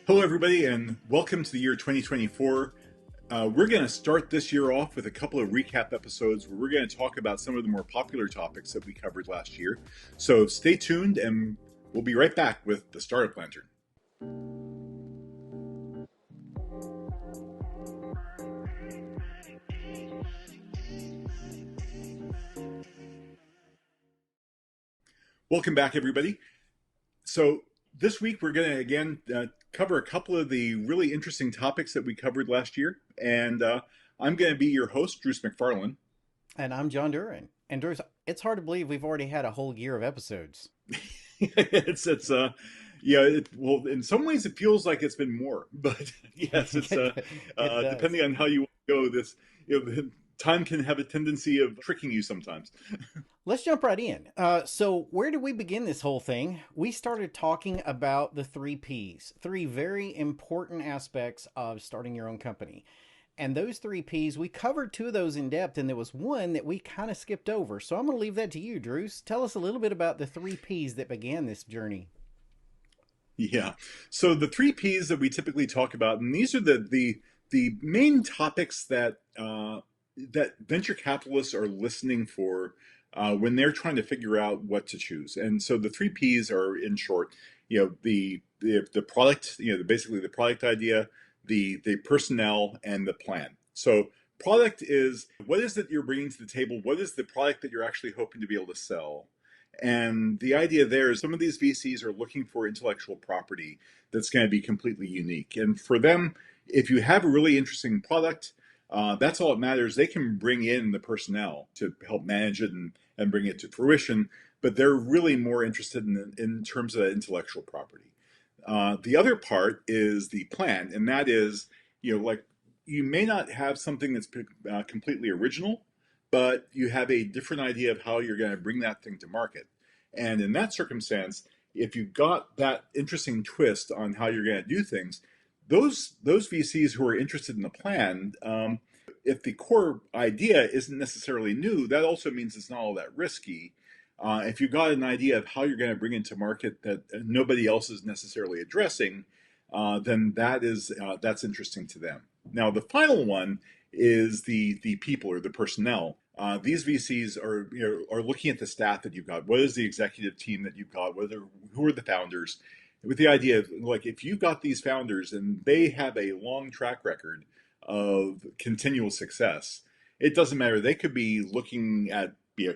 Hello, everybody, and welcome to the year 2024. We're going to start this year off with a couple of recap episodes where we're going to talk about some of the more popular topics that we covered last year. So stay tuned, and we'll be right back with the Startup Lantern. Welcome back, everybody. So this week we're going to again cover a couple of the really interesting topics that we covered last year, and I'm going to be your host, Druce McFarlane. And I'm Jon Duran. And Druce, it's hard to believe we've already had a whole year of episodes. Well, in some ways it feels like it's been more, but yes, it's depending on how you go. Time can have a tendency of tricking you sometimes. Let's jump right in. So where did we begin this whole thing? We started talking about the 3 Ps, three very important aspects of starting your own company. And those 3 Ps, we covered 2 of those in depth, and there was one that we kind of skipped over. So I'm going to leave that to you, Druce. Tell us a little bit about the 3 Ps that began this journey. Yeah. So the 3 Ps that we typically talk about, and these are the main topics that that venture capitalists are listening for when they're trying to figure out what to choose. And so the 3 Ps are, in short, the product, basically the product idea, the personnel, and the plan. So product is, what is it you're bringing to the table? What is the product that you're actually hoping to be able to sell? And the idea there is some of these VCs are looking for intellectual property that's going to be completely unique. And for them, if you have a really interesting product, that's all that matters. They can bring in the personnel to help manage it and bring it to fruition, but they're really more interested in terms of intellectual property. The other part is the plan, and that is, like, you may not have something that's completely original, but you have a different idea of how you're going to bring that thing to market. And in that circumstance, if you've got that interesting twist on how you're going to do things, those VCs who are interested in the plan, if the core idea isn't necessarily new, that also means it's not all that risky. If you've got an idea of how you're going to bring it to market that nobody else is necessarily addressing, then that's interesting to them. Now, the final one is the people or the personnel. These VCs are looking at the staff that you've got. What is the executive team that you've got? Who are the founders? With the idea of, like, if you've got these founders and they have a long track record of continual success, it doesn't matter. They could be looking at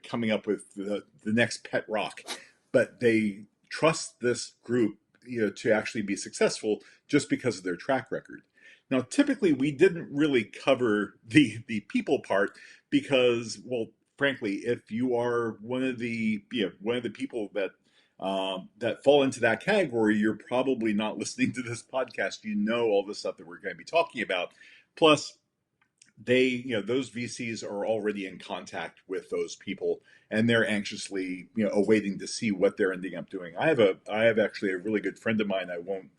coming up with the next pet rock, but they trust this group to actually be successful just because of their track record. Now, typically, we didn't really cover the people part because, well, frankly, if you are one of the people that that fall into that category, you're probably not listening to this podcast. You know all the stuff that we're going to be talking about. Plus, those VCs are already in contact with those people, and they're anxiously awaiting to see what they're ending up doing. I have actually a really good friend of mine. I won't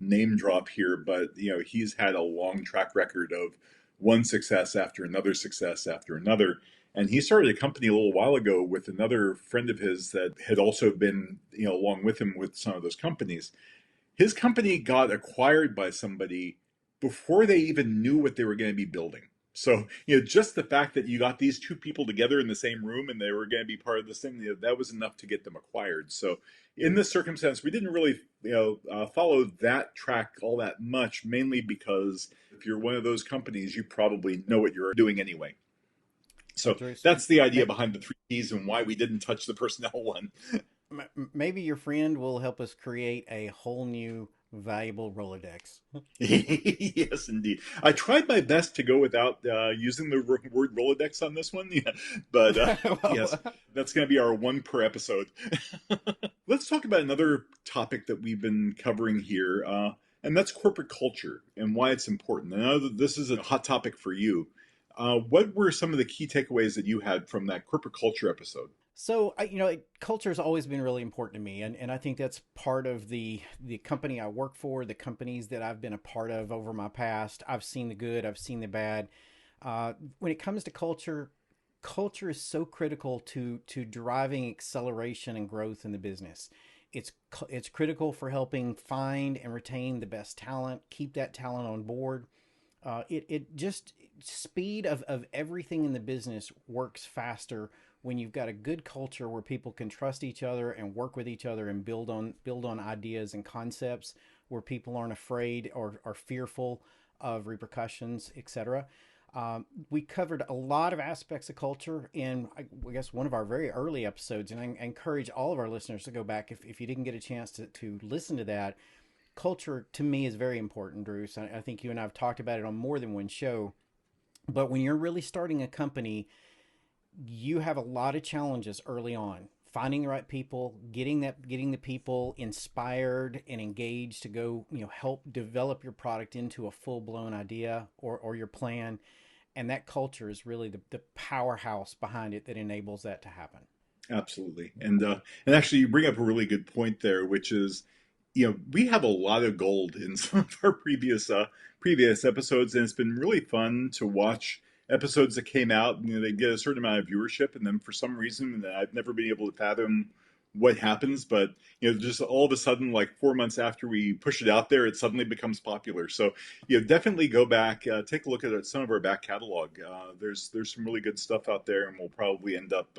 name drop here, but he's had a long track record of one success after another success after another. And he started a company a little while ago with another friend of his that had also been, along with him with some of those companies. His company got acquired by somebody before they even knew what they were going to be building. So, just the fact that you got these 2 people together in the same room and they were going to be part of this thing, that was enough to get them acquired. So, in this circumstance, we didn't really, follow that track all that much, mainly because if you're one of those companies, you probably know what you're doing anyway. So that's the idea behind the 3 Ps and why we didn't touch the personnel one. Maybe your friend will help us create a whole new valuable Rolodex. Yes, indeed. I tried my best to go without using the word Rolodex on this one, but yes, that's going to be our one per episode. Let's talk about another topic that we've been covering here, and that's corporate culture and why it's important. I know that this is a hot topic for you. What were some of the key takeaways that you had from that corporate culture episode? So, culture has always been really important to me. And I think that's part of the company I work for, the companies that I've been a part of over my past. I've seen the good, I've seen the bad. When it comes to culture, culture is so critical to driving acceleration and growth in the business. It's critical for helping find and retain the best talent, keep that talent on board. It just speed of everything in the business works faster when you've got a good culture where people can trust each other and work with each other and build on ideas and concepts where people aren't afraid or are fearful of repercussions, etc. We covered a lot of aspects of culture in, I guess, one of our very early episodes, and I encourage all of our listeners to go back if you didn't get a chance to listen to that. Culture to me is very important, Druce. I think you and I have talked about it on more than one show. But when you're really starting a company, you have a lot of challenges early on. Finding the right people, getting the people inspired and engaged to go, help develop your product into a full blown idea or your plan. And that culture is really the powerhouse behind it that enables that to happen. Absolutely. And actually you bring up a really good point there, which is, we have a lot of gold in some of our previous episodes, and it's been really fun to watch episodes that came out. They get a certain amount of viewership, and then for some reason that I've never been able to fathom what happens, but just all of a sudden, like 4 months after we push it out there, it suddenly becomes popular. So definitely go back, take a look at some of our back catalog. There's some really good stuff out there, and we'll probably end up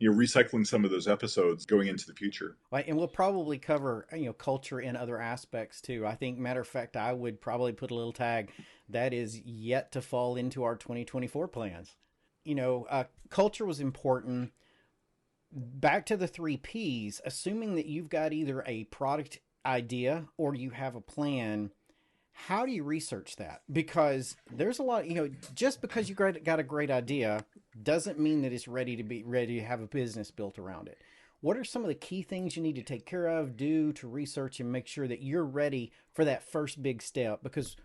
recycling some of those episodes going into the future. Right, and we'll probably cover culture in other aspects too. I think, matter of fact, I would probably put a little tag that is yet to fall into our 2024 plans. Culture was important. Back to the three P's. Assuming that you've got either a product idea or you have a plan, how do you research that? Because there's a lot, just because you got a great idea doesn't mean that it's ready to have a business built around it. What are some of the key things you need to take care of, do to research and make sure that you're ready for that first big step? Because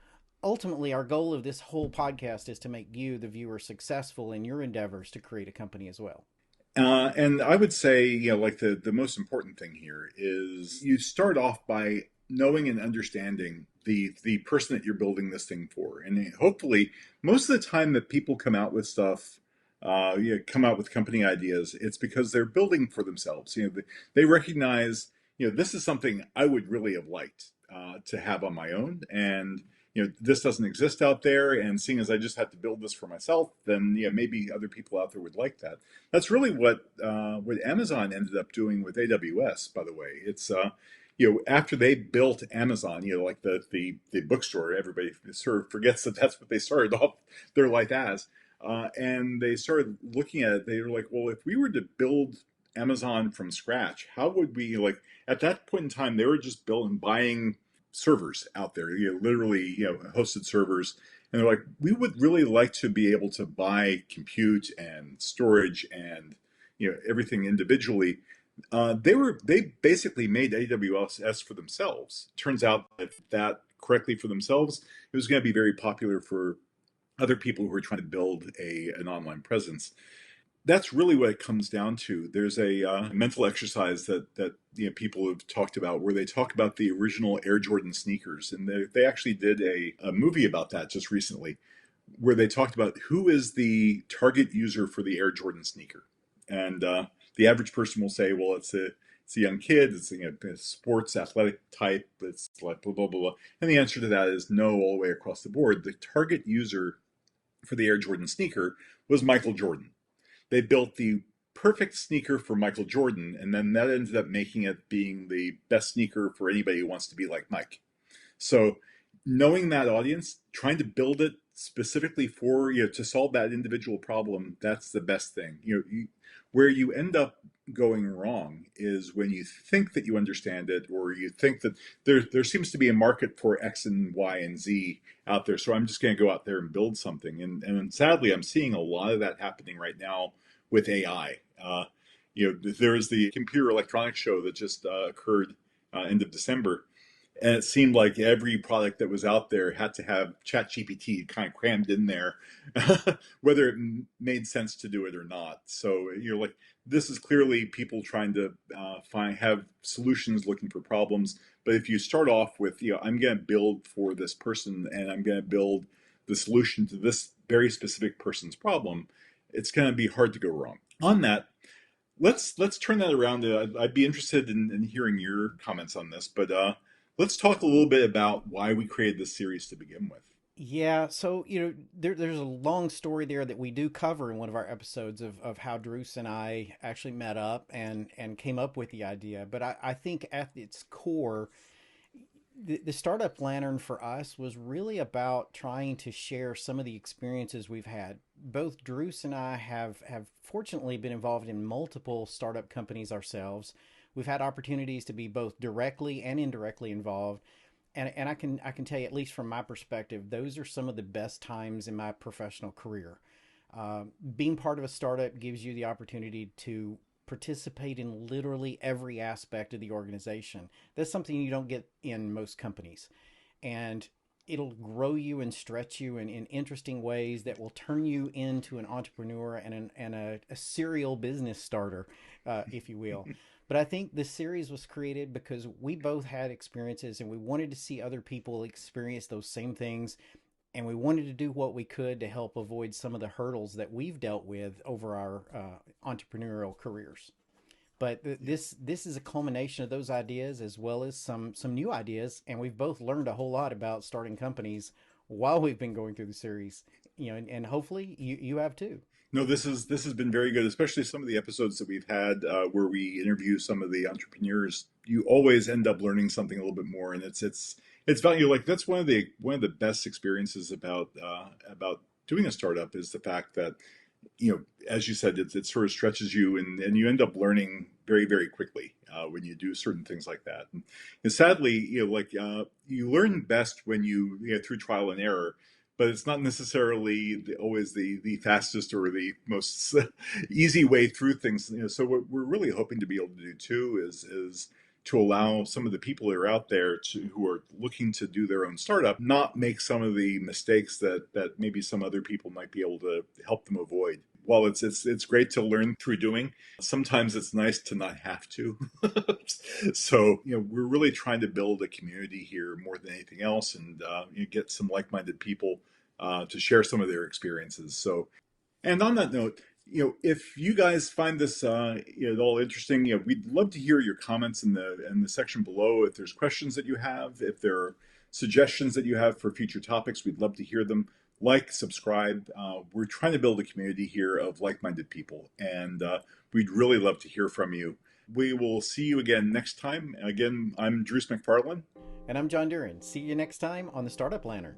ultimately, our goal of this whole podcast is to make you, the viewer, successful in your endeavors to create a company as well. And I would say, like the most important thing here is you start off by knowing and understanding the person that you're building this thing for. And hopefully, most of the time that people come out with stuff, come out with company ideas, it's because they're building for themselves. They recognize, this is something I would really have liked to have on my own, and this doesn't exist out there. And seeing as I just had to build this for myself, then maybe other people out there would like that. That's really what Amazon ended up doing with AWS. By the way, it's after they built Amazon, like the bookstore, everybody sort of forgets that that's what they started off their life as. And they started looking at it. They were like, well, if we were to build Amazon from scratch, how would we, like, at that point in time, they were just building, buying servers out there, literally, hosted servers. And they're like, we would really like to be able to buy compute and storage and, everything individually. They basically made AWS for themselves. Turns out that correctly for themselves, it was going to be very popular for other people who are trying to build an online presence. That's really what it comes down to. There's a mental exercise that people have talked about where they talk about the original Air Jordan sneakers, and they actually did a movie about that just recently, where they talked about who is the target user for the Air Jordan sneaker, and the average person will say, well, it's a young kid, it's a sports athletic type, it's like blah blah blah, and the answer to that is no, all the way across the board. The target user for the Air Jordan sneaker was Michael Jordan. They built the perfect sneaker for Michael Jordan, and then that ended up making it being the best sneaker for anybody who wants to be like Mike. So knowing that audience, trying to build it specifically for, to solve that individual problem, that's the best thing. Where you end up going wrong is when you think that you understand it, or you think that there seems to be a market for X and Y and Z out there, so I'm just going to go out there and build something. And sadly, I'm seeing a lot of that happening right now with AI. There is the Computer Electronics Show that just occurred end of December, and it seemed like every product that was out there had to have ChatGPT kind of crammed in there, whether it made sense to do it or not. So you're like, this is clearly people trying to have solutions, looking for problems. But if you start off with, I'm going to build for this person, and I'm going to build the solution to this very specific person's problem, it's going to be hard to go wrong. On that, let's turn that around. I'd be interested in hearing your comments on this, but let's talk a little bit about why we created this series to begin with. Yeah, so there's a long story there that we do cover in one of our episodes of how Druce and I actually met up and came up with the idea. But I think at its core, the Startup Lantern for us was really about trying to share some of the experiences we've had. Both Druce and I have fortunately been involved in multiple startup companies ourselves. We've had opportunities to be both directly and indirectly involved. And I can tell you, at least from my perspective, those are some of the best times in my professional career. Being part of a startup gives you the opportunity to participate in literally every aspect of the organization. That's something you don't get in most companies. And it'll grow you and stretch you in interesting ways that will turn you into an entrepreneur and a serial business starter, if you will. But I think this series was created because we both had experiences and we wanted to see other people experience those same things. And we wanted to do what we could to help avoid some of the hurdles that we've dealt with over our entrepreneurial careers. But this is a culmination of those ideas as well as some new ideas, and we've both learned a whole lot about starting companies while we've been going through the series. And hopefully you have too. No, this has been very good, especially some of the episodes that we've had where we interview some of the entrepreneurs. You always end up learning something a little bit more, and it's value. Like that's one of the best experiences about doing a startup is the fact that as you said, it sort of stretches you, and you end up learning very, very quickly when you do certain things like that. And sadly, you learn best when through trial and error, but it's not necessarily always the fastest or the most easy way through things. So what we're really hoping to be able to do too is to allow some of the people that are out there who are looking to do their own startup not make some of the mistakes that maybe some other people might be able to help them avoid. While it's great to learn through doing, sometimes it's nice to not have to. So we're really trying to build a community here more than anything else, and you get some like-minded people to share some of their experiences. So, and on that note, if you guys find this at all interesting, we'd love to hear your comments in the section below. If there's questions that you have, if there are suggestions that you have for future topics, we'd love to hear them. Like, subscribe. We're trying to build a community here of like-minded people, and we'd really love to hear from you. We will see you again next time. Again, I'm Druce McFarlane. And I'm Jon Duran. See you next time on the Startup Lantern.